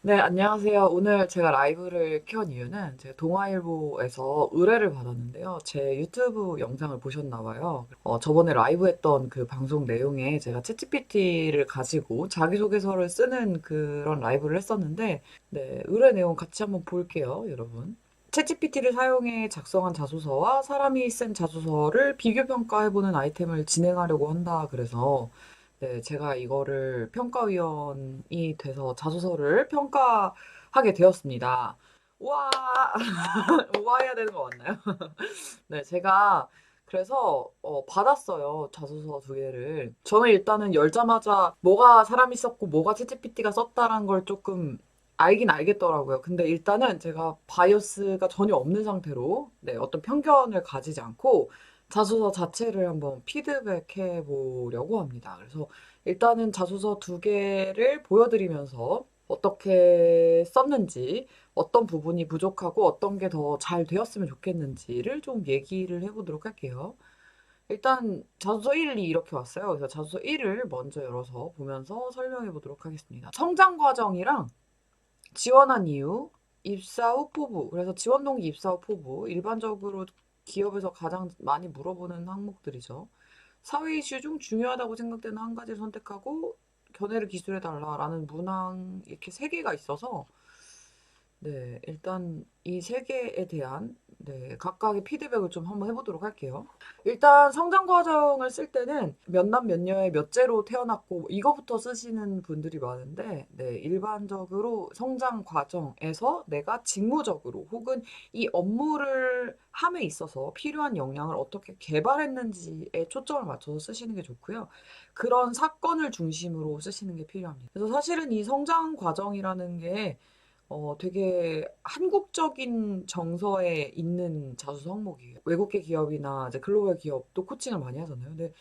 네, 안녕하세요. 오늘 제가 라이브를 켠 이유는 제가 동아일보에서 의뢰를 받았는데요. 제 유튜브 영상을 보셨나 봐요. 저번에 라이브 했던 그 방송 내용에 제가 챗GPT를 가지고 자기소개서를 쓰는 그런 라이브를 했었는데, 네, 의뢰 내용 같이 한번 볼게요, 여러분. 챗GPT를 사용해 작성한 자소서와 사람이 쓴 자소서를 비교 평가해보는 아이템을 진행하려고 한다. 그래서 네, 제가 이거를 평가위원이 돼서 자소서를 평가하게 되었습니다. 와, 와 해야 되는 거 맞나요? 네, 제가 그래서 받았어요. 자소서 두 개를. 저는 일단은 열자마자 뭐가 사람이 썼고 뭐가 챗GPT가 썼다라는 걸 조금 알긴 알겠더라고요. 근데 일단은 제가 바이어스가 전혀 없는 상태로 네, 어떤 편견을 가지지 않고 자소서 자체를 한번 피드백해 보려고 합니다. 그래서 일단은 자소서 두 개를 보여드리면서 어떻게 썼는지 어떤 부분이 부족하고 어떤 게 더 잘 되었으면 좋겠는지를 좀 얘기를 해보도록 할게요. 일단 자소서 1이 이렇게 왔어요. 그래서 자소서 1을 먼저 열어서 보면서 설명해 보도록 하겠습니다. 성장 과정이랑 지원한 이유, 입사 후 포부. 그래서 지원 동기, 입사 후 포부. 일반적으로 기업에서 가장 많이 물어보는 항목들이죠. 사회 이슈 중 중요하다고 생각되는 한 가지를 선택하고 견해를 기술해 달라라는 문항 이렇게 세 개가 있어서 네, 일단 이 세 개에 대한 네, 각각의 피드백을 좀 한번 해보도록 할게요. 일단 성장 과정을 쓸 때는 몇 남 몇 녀의 몇째로 태어났고 이거부터 쓰시는 분들이 많은데 네, 일반적으로 성장 과정에서 내가 직무적으로 혹은 이 업무를 함에 있어서 필요한 역량을 어떻게 개발했는지에 초점을 맞춰서 쓰시는 게 좋고요. 그런 사건을 중심으로 쓰시는 게 필요합니다. 그래서 사실은 이 성장 과정이라는 게 되게 한국적인 정서에 있는 자수 항목이에요. 외국계 기업이나 이제 글로벌 기업도 코칭을 많이 하잖아요. 근데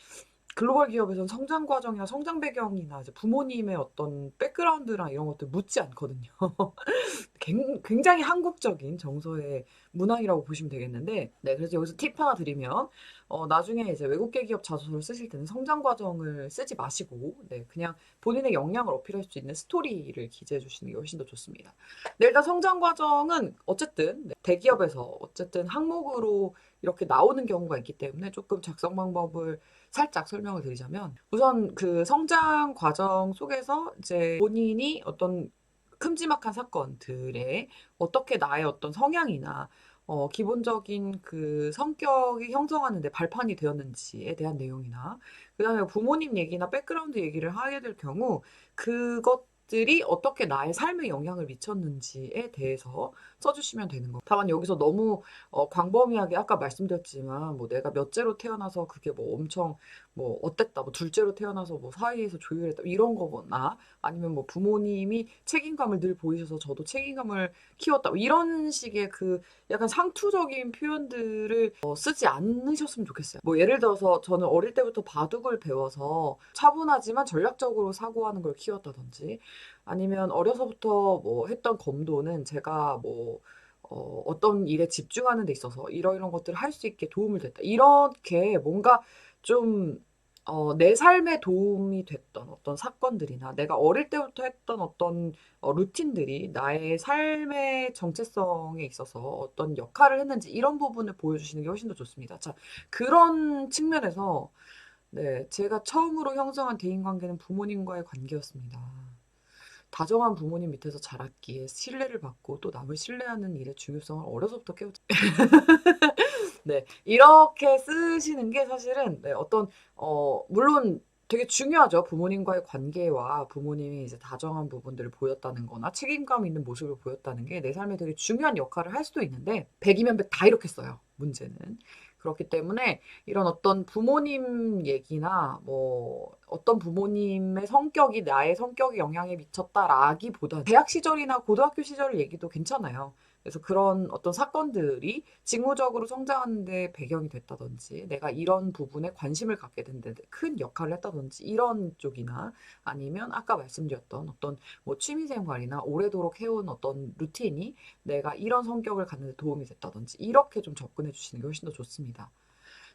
글로벌 기업에서는 성장 과정이나 성장 배경이나 이제 부모님의 어떤 백그라운드랑 이런 것들 묻지 않거든요. 굉장히 한국적인 정서의 문항이라고 보시면 되겠는데, 네, 그래서 여기서 팁 하나 드리면, 나중에 이제 외국계 기업 자소서를 쓰실 때는 성장 과정을 쓰지 마시고, 네, 그냥 본인의 역량을 어필할 수 있는 스토리를 기재해 주시는 게 훨씬 더 좋습니다. 네, 일단 성장 과정은 어쨌든 네, 대기업에서 어쨌든 항목으로 이렇게 나오는 경우가 있기 때문에 조금 작성 방법을 살짝 설명을 드리자면 우선 그 성장 과정 속에서 이제 본인이 어떤 큼지막한 사건들에 어떻게 나의 어떤 성향이나 기본적인 그 성격이 형성하는데 발판이 되었는지에 대한 내용이나 그다음에 부모님 얘기나 백그라운드 얘기를 하게 될 경우 그것들이 어떻게 나의 삶에 영향을 미쳤는지에 대해서 써주시면 되는 거. 다만 여기서 너무 광범위하게 아까 말씀드렸지만 뭐 내가 몇째로 태어나서 그게 뭐 엄청 뭐 어땠다, 뭐 둘째로 태어나서 뭐 사이에서 조율했다 이런 거거나 아니면 뭐 부모님이 책임감을 늘 보이셔서 저도 책임감을 키웠다. 뭐 이런 식의 그 약간 상투적인 표현들을 쓰지 않으셨으면 좋겠어요. 뭐 예를 들어서 저는 어릴 때부터 바둑을 배워서 차분하지만 전략적으로 사고하는 걸 키웠다든지 아니면 어려서부터 뭐 했던 검도는 제가 뭐 어떤 일에 집중하는 데 있어서 이러이런 것들을 할 수 있게 도움을 됐다. 이렇게 뭔가 좀 내 삶에 도움이 됐던 어떤 사건들이나 내가 어릴 때부터 했던 어떤 루틴들이 나의 삶의 정체성에 있어서 어떤 역할을 했는지 이런 부분을 보여주시는 게 훨씬 더 좋습니다. 자, 그런 측면에서 네, 제가 처음으로 형성한 대인관계는 부모님과의 관계였습니다. 다정한 부모님 밑에서 자랐기에 신뢰를 받고 또 남을 신뢰하는 일의 중요성을 어려서부터 깨우쳐. 네, 이렇게 쓰시는 게 사실은 네, 어떤 물론 되게 중요하죠. 부모님과의 관계와 부모님이 이제 다정한 부분들을 보였다는 거나 책임감 있는 모습을 보였다는 게 내 삶에 되게 중요한 역할을 할 수도 있는데 100이면 100 다 이렇게 써요. 문제는. 그렇기 때문에 이런 어떤 부모님 얘기나 뭐 어떤 부모님의 성격이 나의 성격에 영향을 미쳤다라기보다 대학 시절이나 고등학교 시절 얘기도 괜찮아요. 그래서 그런 어떤 사건들이 직무적으로 성장하는 데 배경이 됐다든지 내가 이런 부분에 관심을 갖게 된 데 큰 역할을 했다든지 이런 쪽이나 아니면 아까 말씀드렸던 어떤 뭐 취미 생활이나 오래도록 해온 어떤 루틴이 내가 이런 성격을 갖는 데 도움이 됐다든지 이렇게 좀 접근해 주시는 게 훨씬 더 좋습니다.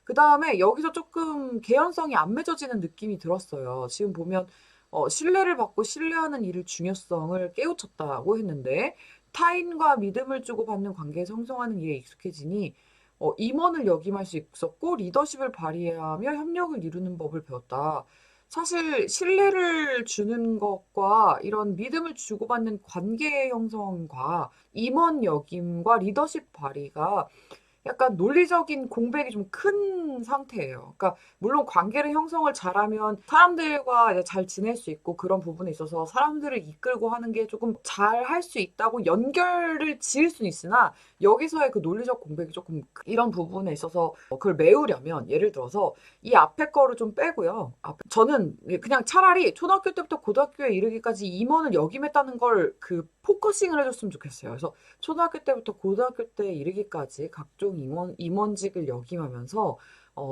그다음에 여기서 조금 개연성이 안 맺어지는 느낌이 들었어요. 지금 보면 신뢰를 받고 신뢰하는 일의 중요성을 깨우쳤다고 했는데 타인과 믿음을 주고받는 관계 형성하는 일에 익숙해지니 임원을 역임할 수 있었고 리더십을 발휘하며 협력을 이루는 법을 배웠다. 사실 신뢰를 주는 것과 이런 믿음을 주고받는 관계 형성과 임원 역임과 리더십 발휘가 약간 논리적인 공백이 좀 큰 상태예요. 그러니까 물론 관계를 형성을 잘하면 사람들과 이제 잘 지낼 수 있고 그런 부분에 있어서 사람들을 이끌고 하는 게 조금 잘 할 수 있다고 연결을 지을 수는 있으나 여기서의 그 논리적 공백이 조금 이런 부분에 있어서 그걸 메우려면 예를 들어서 이 앞에 거를 좀 빼고요. 저는 그냥 차라리 초등학교 때부터 고등학교에 이르기까지 임원을 역임했다는 걸 그 포커싱을 해줬으면 좋겠어요. 그래서 초등학교 때부터 고등학교 때 이르기까지 각종 임원직을 역임하면서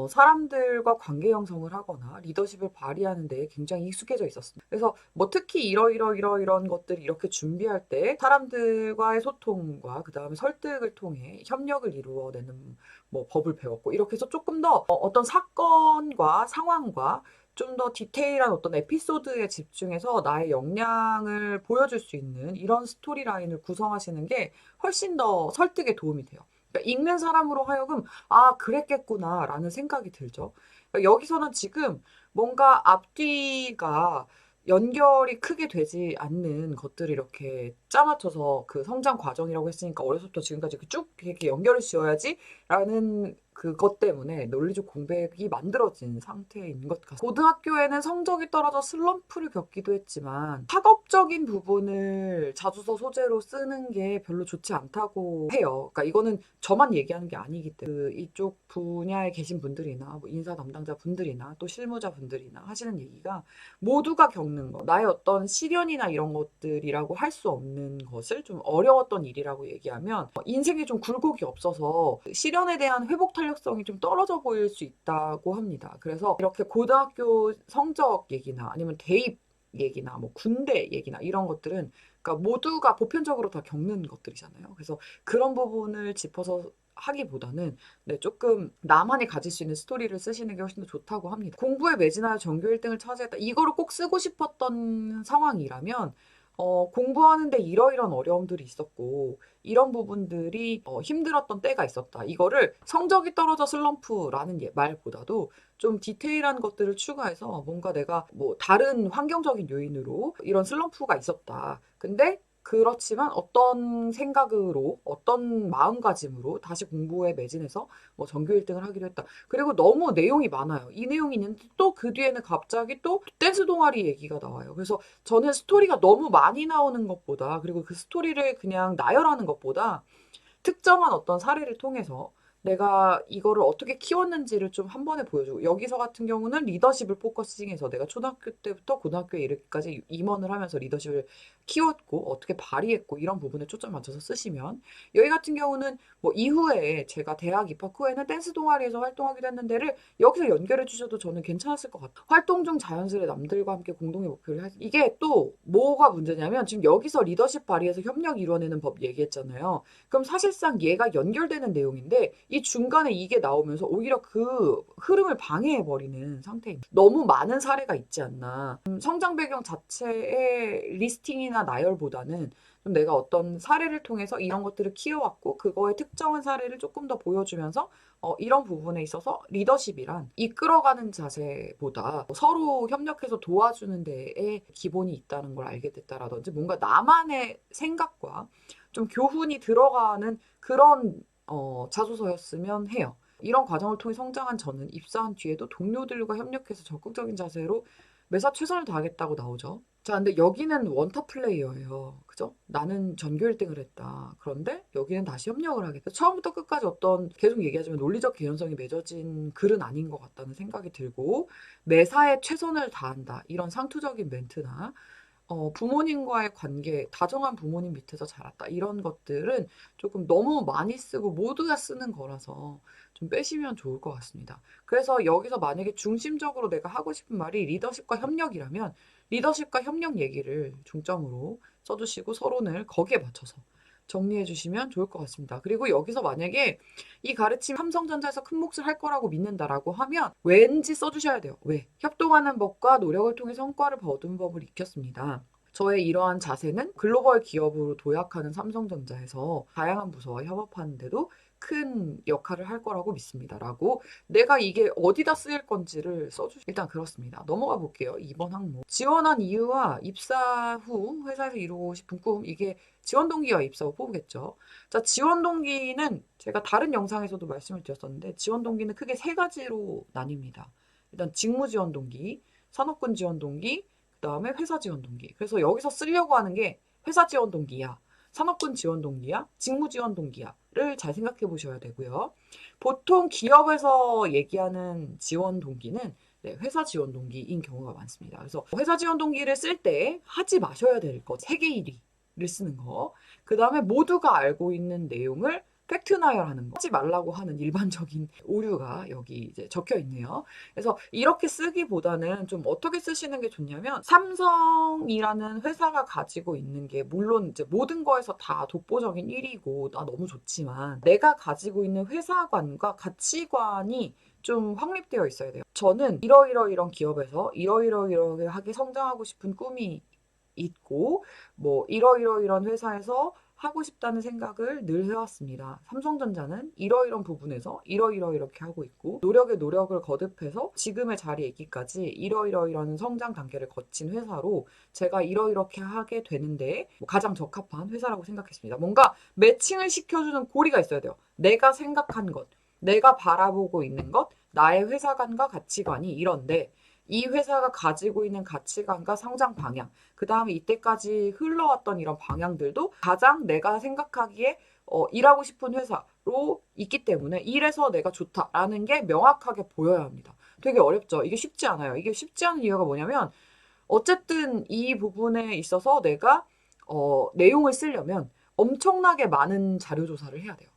사람들과 관계 형성을 하거나 리더십을 발휘하는 데에 굉장히 익숙해져 있었습니다. 그래서 뭐 특히 이런 것들을 이렇게 준비할 때 사람들과의 소통과 그 다음에 설득을 통해 협력을 이루어내는 뭐 법을 배웠고 이렇게 해서 조금 더 어떤 사건과 상황과 좀 더 디테일한 어떤 에피소드에 집중해서 나의 역량을 보여줄 수 있는 이런 스토리라인을 구성하시는 게 훨씬 더 설득에 도움이 돼요. 그러니까 읽는 사람으로 하여금 아, 그랬겠구나라는 생각이 들죠. 그러니까 여기서는 지금 뭔가 앞뒤가 연결이 크게 되지 않는 것들을 이렇게 짜맞춰서 그 성장 과정이라고 했으니까 어려서부터 지금까지 쭉 이렇게 연결을 지어야지라는 그것 때문에 논리적 공백이 만들어진 상태인 것 같아요. 고등학교에는 성적이 떨어져 슬럼프를 겪기도 했지만 학업적인 부분을 자소서 소재로 쓰는 게 별로 좋지 않다고 해요. 그러니까 이거는 저만 얘기하는 게 아니기 때문에 그 이쪽 분야에 계신 분들이나 뭐 인사 담당자 분들이나 또 실무자 분들이나 하시는 얘기가 모두가 겪는 거, 나의 어떤 시련이나 이런 것들이라고 할 수 없는 것을 좀 어려웠던 일이라고 얘기하면 인생에 좀 굴곡이 없어서 시련에 대한 회복 탄력성이 좀 떨어져 보일 수 있다고 합니다. 그래서 이렇게 고등학교 성적 얘기나 아니면 대입 얘기나 뭐 군대 얘기나 이런 것들은 그러니까 모두가 보편적으로 다 겪는 것들이잖아요. 그래서 그런 부분을 짚어서 하기보다는 네, 조금 나만이 가질 수 있는 스토리를 쓰시는 게 훨씬 더 좋다고 합니다. 공부에 매진하여 전교 1등을 차지했다. 이거를 꼭 쓰고 싶었던 상황이라면 공부하는데 이러이런 어려움들이 있었고 이런 부분들이 힘들었던 때가 있었다. 이거를 성적이 떨어져 슬럼프라는 말보다도 좀 디테일한 것들을 추가해서 뭔가 내가 뭐 다른 환경적인 요인으로 이런 슬럼프가 있었다. 근데 그렇지만 어떤 생각으로 어떤 마음가짐으로 다시 공부에 매진해서 뭐 전교 1등을 하기로 했다. 그리고 너무 내용이 많아요. 이 내용이 있는데 또 그 뒤에는 갑자기 또 댄스 동아리 얘기가 나와요. 그래서 저는 스토리가 너무 많이 나오는 것보다 그리고 그 스토리를 그냥 나열하는 것보다 특정한 어떤 사례를 통해서 내가 이거를 어떻게 키웠는지를 좀 한 번에 보여주고 여기서 같은 경우는 리더십을 포커싱해서 내가 초등학교 때부터 고등학교에 이르기까지 임원을 하면서 리더십을 키웠고 어떻게 발휘했고 이런 부분에 초점 맞춰서 쓰시면 여기 같은 경우는 뭐 이후에 제가 대학 입학 후에는 댄스 동아리에서 활동하기도 했는데를 여기서 연결해 주셔도 저는 괜찮았을 것 같아요. 활동 중 자연스레 남들과 함께 공동의 목표를 이게 또 뭐가 문제냐면 지금 여기서 리더십 발휘해서 협력 이뤄내는 법 얘기했잖아요. 그럼 사실상 얘가 연결되는 내용인데 이 중간에 이게 나오면서 오히려 그 흐름을 방해해버리는 상태입니다. 너무 많은 사례가 있지 않나. 성장 배경 자체의 리스팅이나 나열보다는 좀 내가 어떤 사례를 통해서 이런 것들을 키워왔고 그거의 특정한 사례를 조금 더 보여주면서 이런 부분에 있어서 리더십이란 이끌어가는 자세보다 서로 협력해서 도와주는 데에 기본이 있다는 걸 알게 됐다라든지 뭔가 나만의 생각과 좀 교훈이 들어가는 그런 자소서였으면 해요. 이런 과정을 통해 성장한 저는 입사한 뒤에도 동료들과 협력해서 적극적인 자세로 매사 최선을 다하겠다고 나오죠. 자, 근데 여기는 원터 플레이어예요. 그죠? 나는 전교 1등을 했다. 그런데 여기는 다시 협력을 하겠다. 처음부터 끝까지 어떤 계속 얘기하지만 논리적 개연성이 맺어진 글은 아닌 것 같다는 생각이 들고 매사에 최선을 다한다. 이런 상투적인 멘트나 부모님과의 관계, 다정한 부모님 밑에서 자랐다. 이런 것들은 조금 너무 많이 쓰고 모두가 쓰는 거라서 좀 빼시면 좋을 것 같습니다. 그래서 여기서 만약에 중심적으로 내가 하고 싶은 말이 리더십과 협력이라면 리더십과 협력 얘기를 중점으로 써주시고 서론을 거기에 맞춰서 정리해 주시면 좋을 것 같습니다. 그리고 여기서 만약에 이 가르침 삼성전자에서 큰 몫을 할 거라고 믿는다라고 하면 왠지 써주셔야 돼요. 왜? 협동하는 법과 노력을 통해 성과를 거두는 법을 익혔습니다. 저의 이러한 자세는 글로벌 기업으로 도약하는 삼성전자에서 다양한 부서와 협업하는데도 큰 역할을 할 거라고 믿습니다. 라고 내가 이게 어디다 쓰일 건지를 일단 그렇습니다. 넘어가 볼게요. 2번 항목. 지원한 이유와 입사 후 회사에서 이루고 싶은 꿈. 이게 지원 동기와 입사 후 뽑겠죠. 자, 지원 동기는 제가 다른 영상에서도 말씀을 드렸었는데 지원 동기는 크게 세 가지로 나뉩니다. 일단 직무 지원 동기, 산업군 지원 동기, 그다음에 회사 지원 동기. 그래서 여기서 쓰려고 하는 게 회사 지원 동기야, 산업군 지원 동기야, 직무 지원 동기야를 잘 생각해 보셔야 되고요. 보통 기업에서 얘기하는 지원 동기는 회사 지원 동기인 경우가 많습니다. 그래서 회사 지원 동기를 쓸 때 하지 마셔야 될 것, 세계 1위를 쓰는 거. 그 다음에 모두가 알고 있는 내용을 팩트 나열하는 거. 하지 말라고 하는 일반적인 오류가 여기 이제 적혀 있네요. 그래서 이렇게 쓰기보다는 좀 어떻게 쓰시는 게 좋냐면 삼성이라는 회사가 가지고 있는 게 물론 이제 모든 거에서 다 독보적인 1위고 너무 좋지만 내가 가지고 있는 회사관과 가치관이 좀 확립되어 있어야 돼요. 저는 이러이러이런 기업에서 이러이러이러하게 성장하고 싶은 꿈이 있고 뭐 이러이러이런 회사에서 하고 싶다는 생각을 늘 해왔습니다. 삼성전자는 이러이런 부분에서 이러이러이렇게 하고 있고 노력에 노력을 거듭해서 지금의 자리에 있기까지 이러이러이런 성장 단계를 거친 회사로 제가 이러이렇게 하게 되는데 가장 적합한 회사라고 생각했습니다. 뭔가 매칭을 시켜주는 고리가 있어야 돼요. 내가 생각한 것, 내가 바라보고 있는 것, 나의 회사관과 가치관이 이런데 이 회사가 가지고 있는 가치관과 성장 방향, 그 다음에 이때까지 흘러왔던 이런 방향들도 가장 내가 생각하기에 일하고 싶은 회사로 있기 때문에 이래서 내가 좋다라는 게 명확하게 보여야 합니다. 되게 어렵죠. 이게 쉽지 않아요. 이게 쉽지 않은 이유가 뭐냐면 어쨌든 이 부분에 있어서 내가 내용을 쓰려면 엄청나게 많은 자료 조사를 해야 돼요.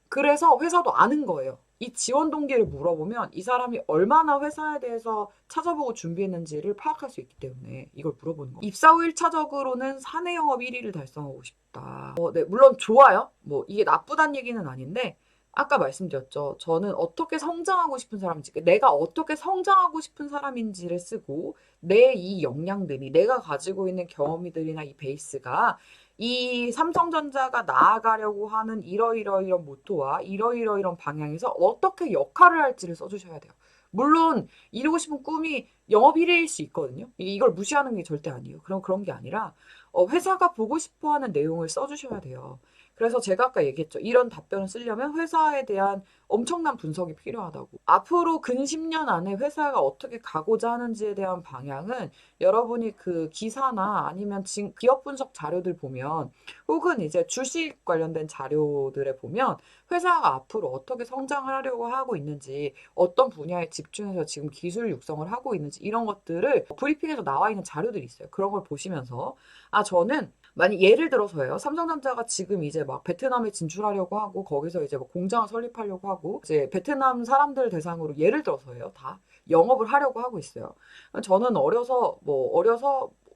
그래서 회사도 아는 거예요. 이 지원 동기를 물어보면 이 사람이 얼마나 회사에 대해서 찾아보고 준비했는지를 파악할 수 있기 때문에 이걸 물어보는 거예요. 입사 후 1차적으로는 사내 영업 1위를 달성하고 싶다. 네, 물론 좋아요. 뭐 이게 나쁘다는 얘기는 아닌데 아까 말씀드렸죠. 저는 어떻게 성장하고 싶은 사람인지, 내가 어떻게 성장하고 싶은 사람인지를 쓰고 내 이 역량들이, 내가 가지고 있는 경험들이나 이 베이스가 이 삼성전자가 나아가려고 하는 이러이러이런 모토와 이러이러이런 방향에서 어떻게 역할을 할지를 써주셔야 돼요. 물론 이루고 싶은 꿈이 영업 1위일 수 있거든요. 이걸 무시하는 게 절대 아니에요. 그런 게 아니라 회사가 보고 싶어하는 내용을 써주셔야 돼요. 그래서 제가 아까 얘기했죠. 이런 답변을 쓰려면 회사에 대한 엄청난 분석이 필요하다고. 앞으로 근 10년 안에 회사가 어떻게 가고자 하는지에 대한 방향은 여러분이 그 기사나 아니면 기업 분석 자료들 보면 혹은 이제 주식 관련된 자료들에 보면 회사가 앞으로 어떻게 성장을 하려고 하고 있는지 어떤 분야에 집중해서 지금 기술 육성을 하고 있는지 이런 것들을 브리핑에서 나와 있는 자료들이 있어요. 그런 걸 보시면서 저는 만약 예를 들어서예요. 삼성전자가 지금 이제 막 베트남에 진출하려고 하고 거기서 이제 뭐 공장을 설립하려고 하고 이제 베트남 사람들 대상으로 예를 들어서예요. 다 영업을 하려고 하고 있어요. 저는 어려서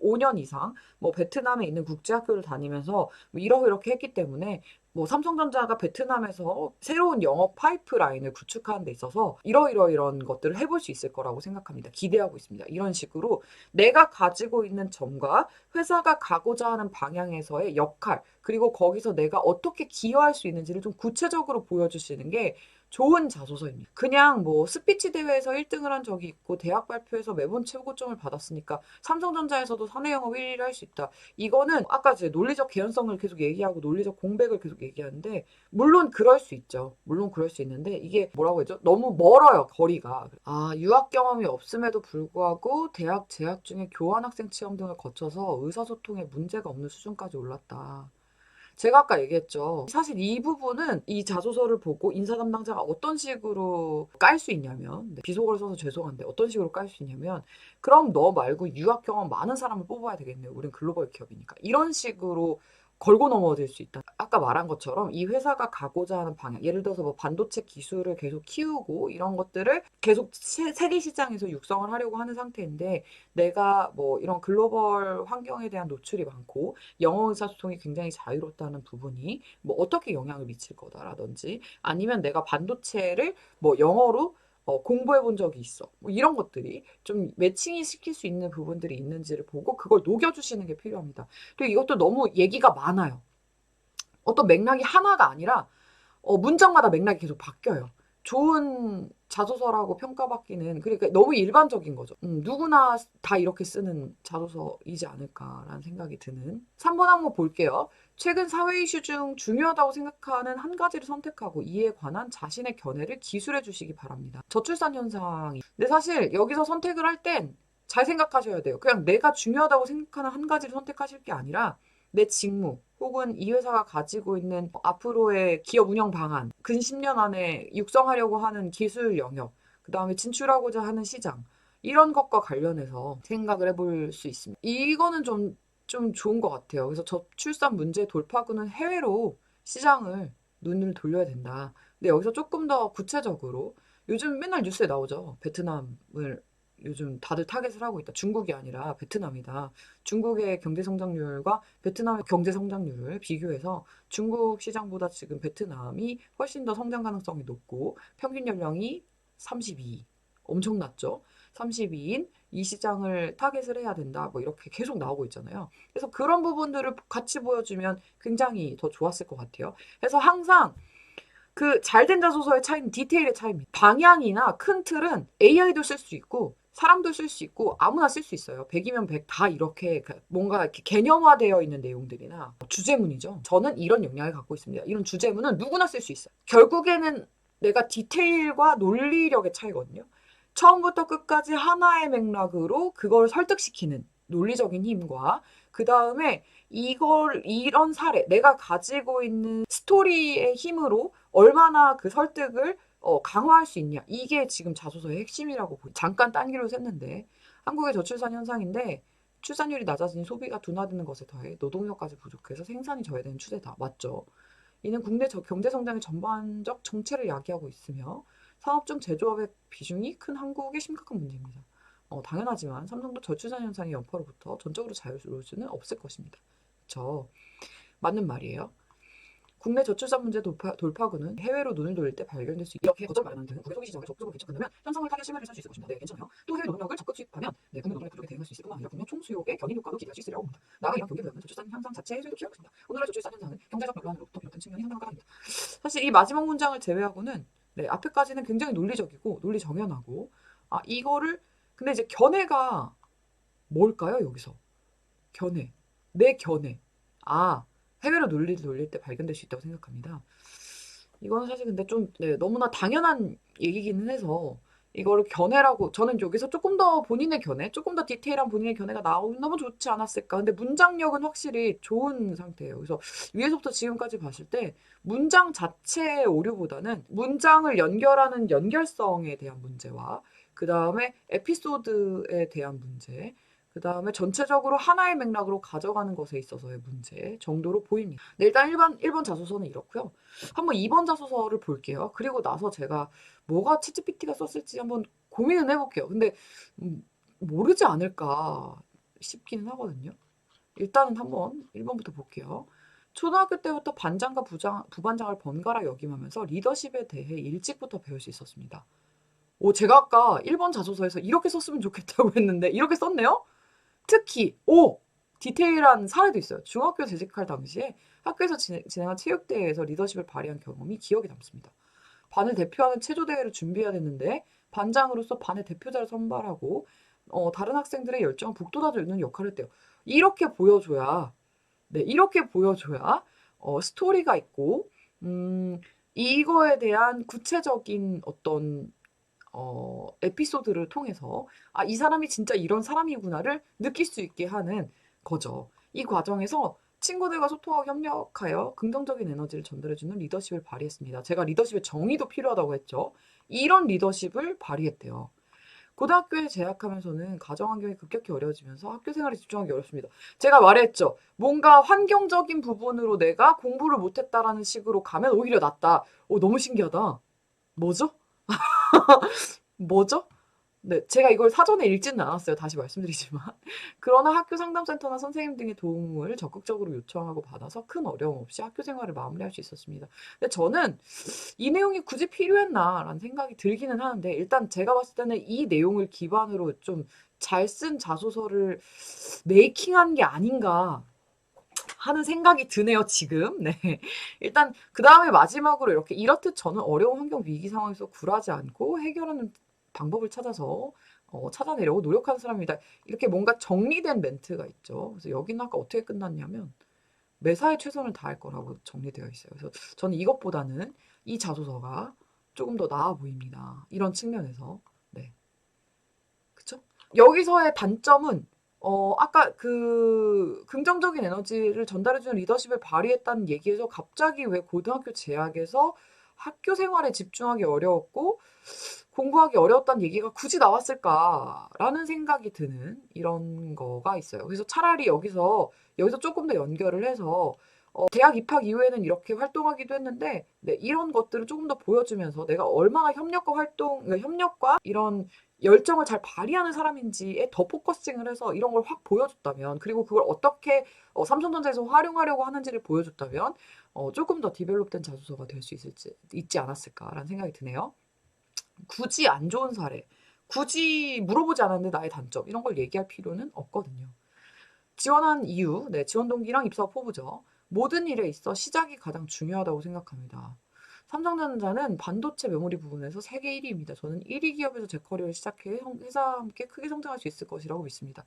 5년 이상 뭐 베트남에 있는 국제학교를 다니면서 뭐 이렇게 했기 때문에 뭐 삼성전자가 베트남에서 새로운 영업 파이프라인을 구축하는 데 있어서 이런 것들을 해볼 수 있을 거라고 생각합니다. 기대하고 있습니다. 이런 식으로 내가 가지고 있는 점과 회사가 가고자 하는 방향에서의 역할, 그리고 거기서 내가 어떻게 기여할 수 있는지를 좀 구체적으로 보여주시는 게 좋은 자소서입니다. 그냥 뭐 스피치 대회에서 1등을 한 적이 있고 대학 발표에서 매번 최고점을 받았으니까 삼성전자에서도 사내 영업 1위를 할 수 있다. 이거는 아까 제 논리적 개연성을 계속 얘기하고 논리적 공백을 계속 얘기하는데 물론 그럴 수 있죠. 물론 그럴 수 있는데 이게 뭐라고 했죠? 너무 멀어요, 거리가. 유학 경험이 없음에도 불구하고 대학 재학 중에 교환학생 체험 등을 거쳐서 의사소통에 문제가 없는 수준까지 올랐다. 제가 아까 얘기했죠. 사실 이 부분은 이 자소서를 보고 인사 담당자가 어떤 식으로 깔 수 있냐면, 비속어를 써서 죄송한데 어떤 식으로 깔 수 있냐면, 그럼 너 말고 유학 경험 많은 사람을 뽑아야 되겠네요. 우린 글로벌 기업이니까. 이런 식으로 걸고 넘어질 수 있다. 아까 말한 것처럼 이 회사가 가고자 하는 방향, 예를 들어서 뭐 반도체 기술을 계속 키우고 이런 것들을 계속 세계 시장에서 육성을 하려고 하는 상태인데, 내가 뭐 이런 글로벌 환경에 대한 노출이 많고 영어 의사소통이 굉장히 자유롭다는 부분이 뭐 어떻게 영향을 미칠 거다라든지, 아니면 내가 반도체를 뭐 영어로 공부해 본 적이 있어. 뭐 이런 것들이 좀 매칭이 시킬 수 있는 부분들이 있는지를 보고 그걸 녹여주시는 게 필요합니다. 그리고 이것도 너무 얘기가 많아요. 어떤 맥락이 하나가 아니라 문장마다 맥락이 계속 바뀌어요. 좋은 자소서라고 평가받기는 그러니까 너무 일반적인 거죠. 누구나 다 이렇게 쓰는 자소서이지 않을까라는 생각이 드는. 3번 한번 볼게요. 최근 사회 이슈 중 중요하다고 생각하는 한 가지를 선택하고 이에 관한 자신의 견해를 기술해 주시기 바랍니다. 저출산 현상이. 근데 사실 여기서 선택을 할 땐 잘 생각하셔야 돼요. 그냥 내가 중요하다고 생각하는 한 가지를 선택하실 게 아니라 내 직무 혹은 이 회사가 가지고 있는 앞으로의 기업 운영 방안, 근 10년 안에 육성하려고 하는 기술 영역, 그 다음에 진출하고자 하는 시장, 이런 것과 관련해서 생각을 해볼 수 있습니다. 이거는 좀 좋은 것 같아요. 그래서 저출산 문제 돌파구는 해외로 시장을 눈을 돌려야 된다. 근데 여기서 조금 더 구체적으로, 요즘 맨날 뉴스에 나오죠. 베트남을 요즘 다들 타겟을 하고 있다. 중국이 아니라 베트남이다. 중국의 경제 성장률과 베트남의 경제 성장률을 비교해서 중국 시장보다 지금 베트남이 훨씬 더 성장 가능성이 높고 평균 연령이 32. 엄청 낮죠? 32인 이 시장을 타겟을 해야 된다. 뭐 이렇게 계속 나오고 있잖아요. 그래서 그런 부분들을 같이 보여주면 굉장히 더 좋았을 것 같아요. 그래서 항상 그 잘된 자소서의 차이는 디테일의 차이입니다. 방향이나 큰 틀은 AI도 쓸 수 있고 사람도 쓸 수 있고 아무나 쓸 수 있어요. 100이면 100 다 이렇게 뭔가 이렇게 개념화되어 있는 내용들이나 주제문이죠. 저는 이런 역량을 갖고 있습니다. 이런 주제문은 누구나 쓸 수 있어요. 결국에는 내가 디테일과 논리력의 차이거든요. 처음부터 끝까지 하나의 맥락으로 그걸 설득시키는 논리적인 힘과, 그 다음에 이런 사례, 내가 가지고 있는 스토리의 힘으로 얼마나 그 설득을 강화할 수 있냐. 이게 지금 자소서의 핵심이라고 잠깐 딴기로 샜는데, 한국의 저출산 현상인데 출산율이 낮아지니 소비가 둔화되는 것에 더해 노동력까지 부족해서 생산이 저해되는 추세다. 맞죠? 이는 국내 경제 성장의 전반적 정체를 야기하고 있으며 산업 중 제조업의 비중이 큰 한국의 심각한 문제입니다. 당연하지만 삼성도 저출산 현상의 여파로부터 전적으로 자유로울 수는 없을 것입니다. 그렇죠? 맞는 말이에요. 국내 저출산 문제 돌파구는 해외로 눈을 돌릴 때 발견될 수 있다. 이렇게 거점 마련하는 등은 국외 소비 시장을 적극적으로 개척한다면 현상을 타겟 실마리를 살 수 있을 것입니다. 네, 괜찮아요. 또 해외 노동력을 적극 수입하면 국내 노동력 부족에 대응할 수 있을 뿐만 아니라 국내 총수요의 견인 효과도 기대할 수 있으리라고 봅니다. 나아가 이런 경기 부양은 저출산 현상 자체 해소에도 기여하고 있습니다. 오늘날 저출산 현상은 경제적 논란으로부터 비롯된 측면이 상당한 까닭입니다. 사실 이 마지막 문장을 제외하고는 앞에까지는 굉장히 논리적이고 논리 정연하고, 이거를 근데 이제 견해가 뭘까요? 여기서 견해, 내 견해. 해외로 논리를 돌릴 때 발견될 수 있다고 생각합니다. 이거는 사실 근데 좀 너무나 당연한 얘기기는 해서 이거를 견해라고, 저는 여기서 조금 더 본인의 견해, 조금 더 디테일한 본인의 견해가 나오면 너무 좋지 않았을까. 근데 문장력은 확실히 좋은 상태예요. 그래서 위에서부터 지금까지 봤을 때 문장 자체의 오류보다는 문장을 연결하는 연결성에 대한 문제와 그 다음에 에피소드에 대한 문제, 그 다음에 전체적으로 하나의 맥락으로 가져가는 것에 있어서의 문제 정도로 보입니다. 네, 일단 1번 자소서는 이렇고요. 한번 2번 자소서를 볼게요. 그리고 나서 제가 뭐가 챗GPT가 썼을지 한번 고민은 해볼게요. 근데 모르지 않을까 싶기는 하거든요. 일단은 한번 1번부터 볼게요. 초등학교 때부터 반장과 부반장을 번갈아 역임하면서 리더십에 대해 일찍부터 배울 수 있었습니다. 제가 아까 1번 자소서에서 이렇게 썼으면 좋겠다고 했는데 이렇게 썼네요? 특히 디테일한 사례도 있어요. 중학교 재직할 당시에 학교에서 진행한 체육대회에서 리더십을 발휘한 경험이 기억에 남습니다. 반을 대표하는 체조대회를 준비해야 됐는데 반장으로서 반의 대표자를 선발하고 다른 학생들의 열정을 북돋아주는 역할을 했대요. 이렇게 보여줘야 스토리가 있고 이거에 대한 구체적인 어떤 에피소드를 통해서 이 사람이 진짜 이런 사람이구나를 느낄 수 있게 하는 거죠. 이 과정에서 친구들과 소통하고 협력하여 긍정적인 에너지를 전달해주는 리더십을 발휘했습니다. 제가 리더십의 정의도 필요하다고 했죠. 이런 리더십을 발휘했대요. 고등학교에 재학하면서는 가정 환경이 급격히 어려워지면서 학교 생활에 집중하기 어렵습니다. 제가 말했죠. 뭔가 환경적인 부분으로 내가 공부를 못했다라는 식으로 가면 오히려 낫다. 너무 신기하다. 뭐죠? 뭐죠? 네, 제가 이걸 사전에 읽지는 않았어요. 다시 말씀드리지만. 그러나 학교 상담센터나 선생님 등의 도움을 적극적으로 요청하고 받아서 큰 어려움 없이 학교 생활을 마무리할 수 있었습니다. 근데 저는 이 내용이 굳이 필요했나라는 생각이 들기는 하는데, 일단 제가 봤을 때는 이 내용을 기반으로 좀 잘 쓴 자소서를 메이킹한 게 아닌가 하는 생각이 드네요, 지금. 네. 일단, 그 다음에 마지막으로 이렇게 이렇듯 저는 어려운 환경 위기 상황에서 굴하지 않고 해결하는 방법을 찾아서 찾아내려고 노력하는 사람입니다. 이렇게 뭔가 정리된 멘트가 있죠. 그래서 여기는 아까 어떻게 끝났냐면 매사에 최선을 다할 거라고 정리되어 있어요. 그래서 저는 이것보다는 이 자소서가 조금 더 나아 보입니다. 이런 측면에서. 네. 그쵸? 여기서의 단점은 아까 그 긍정적인 에너지를 전달해주는 리더십을 발휘했다는 얘기에서 갑자기 왜 고등학교 재학에서 학교 생활에 집중하기 어려웠고 공부하기 어려웠다는 얘기가 굳이 나왔을까라는 생각이 드는 이런 거가 있어요. 그래서 차라리 여기서 조금 더 연결을 해서 대학 입학 이후에는 이렇게 활동하기도 했는데 네, 이런 것들을 조금 더 보여주면서 내가 얼마나 그러니까 협력과 이런 열정을 잘 발휘하는 사람인지에 더 포커싱을 해서 이런 걸 확 보여줬다면 그리고 그걸 어떻게 삼성전자에서 활용하려고 하는지를 보여줬다면 조금 더 디벨롭된 자소서가 될 수 있지 않았을까라는 생각이 드네요. 굳이 안 좋은 사례, 굳이 물어보지 않았는데 나의 단점 이런 걸 얘기할 필요는 없거든요. 지원한 이유, 네, 지원 동기랑 입사 포부죠. 모든 일에 있어 시작이 가장 중요하다고 생각합니다. 삼성전자는 반도체 메모리 부분에서 세계 1위입니다. 저는 1위 기업에서 제 커리어를 시작해 회사와 함께 크게 성장할 수 있을 것이라고 믿습니다.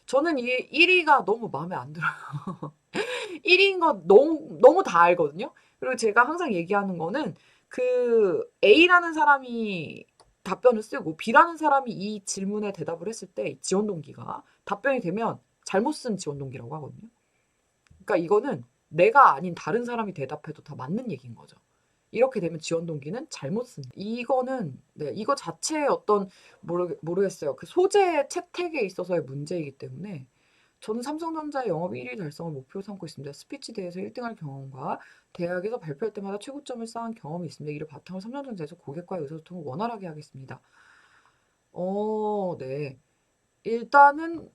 저는 이 1위가 너무 마음에 안 들어요. 1위인 거 너무 다 알거든요. 그리고 제가 항상 얘기하는 거는 그 A라는 사람이 답변을 쓰고 B라는 사람이 이 질문에 대답을 했을 때 지원 동기가 답변이 되면 잘못 쓴 지원 동기라고 하거든요. 그러니까 이거는 내가 아닌 다른 사람이 대답해도 다 맞는 얘기인 거죠. 이렇게 되면 지원 동기는 잘못 쓴. 이거는 네, 이거 자체의 어떤 모르겠어요. 그 소재 채택에 있어서의 문제이기 때문에 저는 삼성전자의 영업 1위 달성을 목표로 삼고 있습니다. 스피치 대회에서 1등할 경험과 대학에서 발표할 때마다 최고점을 쌓은 경험이 있습니다. 이를 바탕으로 삼성전자에서 고객과의 의사소통을 원활하게 하겠습니다. 네. 일단은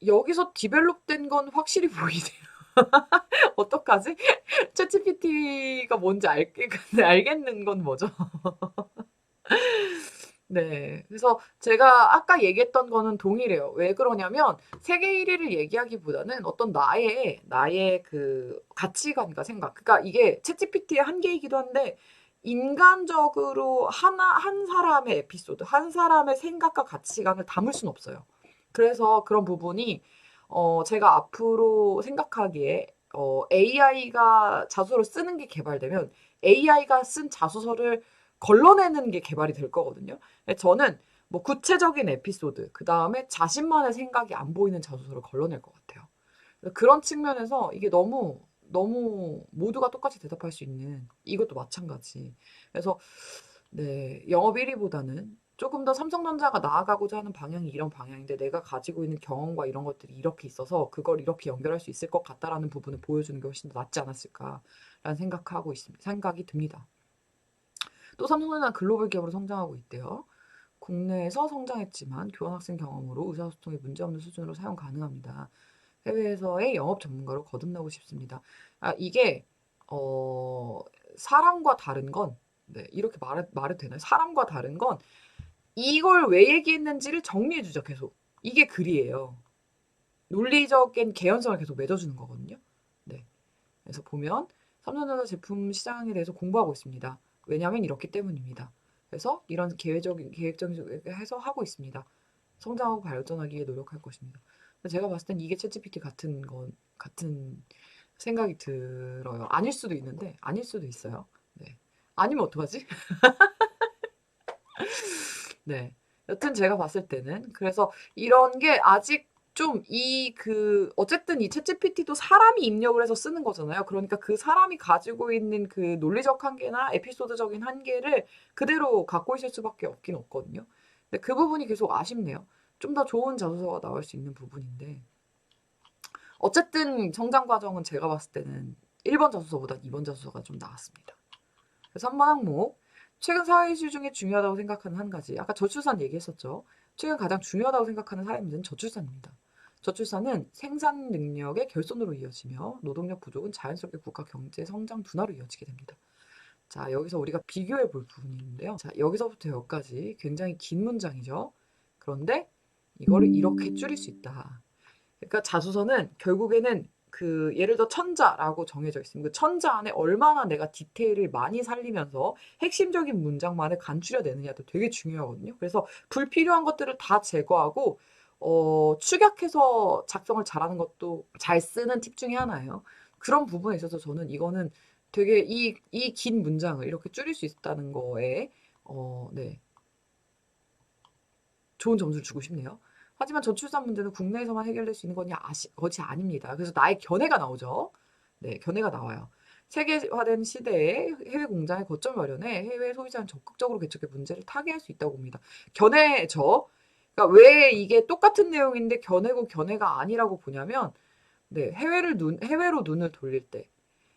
여기서 디벨롭된 건 확실히 보이네요. 어떡하지? 챗GPT가 뭔지 알겠는 건 뭐죠? 네. 그래서 제가 아까 얘기했던 거는 동일해요. 왜 그러냐면 세계 1위를 얘기하기보다는 어떤 나의 그 가치관과 생각. 그러니까 이게 챗GPT의 한계이기도 한데 인간적으로 한 사람의 에피소드, 한 사람의 생각과 가치관을 담을 수는 없어요. 그래서 그런 부분이 제가 앞으로 생각하기에 AI가 자소서를 쓰는 게 개발되면 AI가 쓴 자소서를 걸러내는 게 개발이 될 거거든요. 저는 뭐 구체적인 에피소드, 그 다음에 자신만의 생각이 안 보이는 자소서를 걸러낼 것 같아요. 그런 측면에서 이게 너무 모두가 똑같이 대답할 수 있는 이것도 마찬가지. 그래서 네, 영업 1위보다는 조금 더 삼성전자가 나아가고자 하는 방향이 이런 방향인데 내가 가지고 있는 경험과 이런 것들이 이렇게 있어서 그걸 이렇게 연결할 수 있을 것 같다라는 부분을 보여주는 게 훨씬 더 낫지 않았을까라는 생각이 듭니다. 또 삼성전자는 글로벌 기업으로 성장하고 있대요. 국내에서 성장했지만 교환학생 경험으로 의사소통이 문제없는 수준으로 사용 가능합니다. 해외에서의 영업 전문가로 거듭나고 싶습니다. 이게 사람과 다른 건 네, 이렇게 말해도 되나요? 사람과 다른 건 이걸 왜 얘기했는지를 정리해 주죠, 계속. 이게 글이에요. 논리적인 개연성을 계속 맺어주는 거거든요. 네. 그래서 보면 삼성전자 제품 시장에 대해서 공부하고 있습니다. 왜냐하면 이렇기 때문입니다. 그래서 이런 계획적인 해서 하고 있습니다. 성장하고 발전하기 위해 노력할 것입니다. 제가 봤을 땐 이게 챗GPT 같은 생각이 들어요. 아닐 수도 있는데 아닐 수도 있어요. 네. 아니면 어떡하지? 네. 여튼 제가 봤을 때는 그래서 이런 게 아직 좀 어쨌든 이 챗GPT도 사람이 입력을 해서 쓰는 거잖아요. 그러니까 그 사람이 가지고 있는 그 논리적 한계나 에피소드적인 한계를 그대로 갖고 있을 수밖에 없긴 없거든요. 근데 그 부분이 계속 아쉽네요. 좀 더 좋은 자소서가 나올 수 있는 부분인데 어쨌든 성장 과정은 제가 봤을 때는 1번 자소서보다 2번 자소서가 좀 나았습니다. 그래서 3번 항목 최근 사회 이슈 중에 중요하다고 생각하는 한 가지 아까 저출산 얘기했었죠. 최근 가장 중요하다고 생각하는 사회 문제는 저출산입니다. 저출산은 생산 능력의 결손으로 이어지며 노동력 부족은 자연스럽게 국가 경제 성장 둔화로 이어지게 됩니다. 자, 여기서 우리가 비교해 볼 부분이 있는데요. 자, 여기서부터 여기까지 굉장히 긴 문장이죠. 그런데 이거를 이렇게 줄일 수 있다. 그러니까 자소서는 결국에는 그 예를 들어 천자라고 정해져 있습니다. 그 천자 안에 얼마나 내가 디테일을 많이 살리면서 핵심적인 문장만을 간추려내느냐도 되게 중요하거든요. 그래서 불필요한 것들을 다 제거하고 축약해서 작성을 잘하는 것도 잘 쓰는 팁 중에 하나예요. 그런 부분에 있어서 저는 이거는 되게 이 긴 문장을 이렇게 줄일 수 있다는 거에 네, 좋은 점수를 주고 싶네요. 하지만 저출산 문제는 국내에서만 해결될 수 있는 것이 아닙니다. 그래서 나의 견해가 나오죠. 네, 견해가 나와요. 세계화된 시대에 해외 공장의 거점을 마련해 해외 소비자는 적극적으로 개척해 문제를 타개할 수 있다고 봅니다. 견해죠. 그러니까 왜 이게 똑같은 내용인데 견해고 견해가 아니라고 보냐면, 네, 해외로 눈을 돌릴 때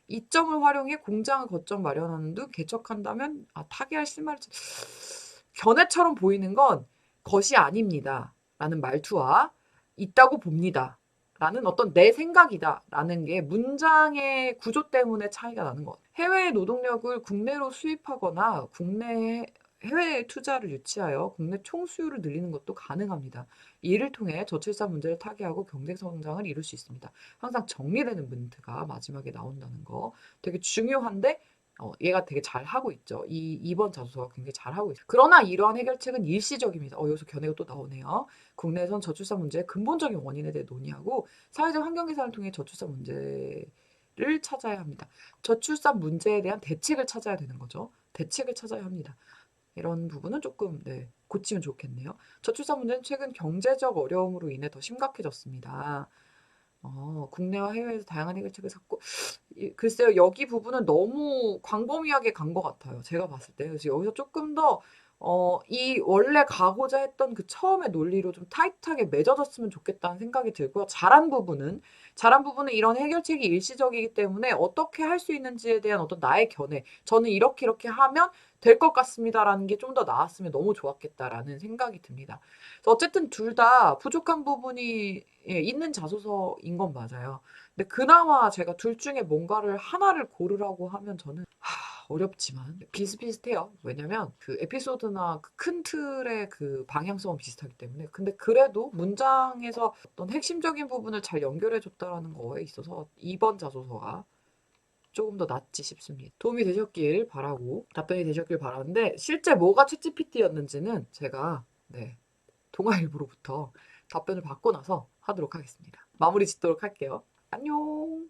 이점을 활용해 공장을 거점 마련하는 등 개척한다면 타개할 실마리 견해처럼 보이는 건 것이 아닙니다. 라는 말투와 있다고 봅니다. 라는 어떤 내 생각이다. 라는 게 문장의 구조 때문에 차이가 나는 것 같아요. 해외 노동력을 국내로 수입하거나 해외 투자를 유치하여 국내 총수요를 늘리는 것도 가능합니다. 이를 통해 저출산 문제를 타개하고 경제 성장을 이룰 수 있습니다. 항상 정리되는 멘트가 마지막에 나온다는 거 되게 중요한데 얘가 되게 잘하고 있죠. 2번 자소서가 굉장히 잘하고 있어요. 그러나 이러한 해결책은 일시적입니다. 여기서 견해가 또 나오네요. 국내에선 저출산 문제의 근본적인 원인에 대해 논의하고 사회적 환경 개선을 통해 저출산 문제를 찾아야 합니다. 저출산 문제에 대한 대책을 찾아야 되는 거죠. 대책을 찾아야 합니다. 이런 부분은 조금 고치면 좋겠네요. 저출산 문제는 최근 경제적 어려움으로 인해 더 심각해졌습니다. 국내와 해외에서 다양한 해결책을 찾고 글쎄요. 여기 부분은 너무 광범위하게 간 것 같아요. 제가 봤을 때. 그래서 여기서 조금 더 이 원래 가고자 했던 그 처음의 논리로 좀 타이트하게 맺어졌으면 좋겠다는 생각이 들고요. 잘한 부분은 이런 해결책이 일시적이기 때문에 어떻게 할 수 있는지에 대한 어떤 나의 견해. 저는 이렇게 이렇게 하면 될 것 같습니다라는 게 좀 더 나았으면 너무 좋았겠다라는 생각이 듭니다. 그래서 어쨌든 둘 다 부족한 부분이 있는 자소서인 건 맞아요. 근데 그나마 제가 둘 중에 뭔가를 하나를 고르라고 하면 저는 어렵지만 비슷비슷해요. 왜냐면 그 에피소드나 그 큰 틀의 그 방향성은 비슷하기 때문에. 근데 그래도 문장에서 어떤 핵심적인 부분을 잘 연결해줬다라는 거에 있어서 2번 자소서가 조금 더 낫지 싶습니다. 도움이 되셨길 바라고 답변이 되셨길 바라는데 실제 뭐가 챗GPT였는지는 제가 동아일보로부터 답변을 받고 나서 하도록 하겠습니다. 마무리 짓도록 할게요. 안녕.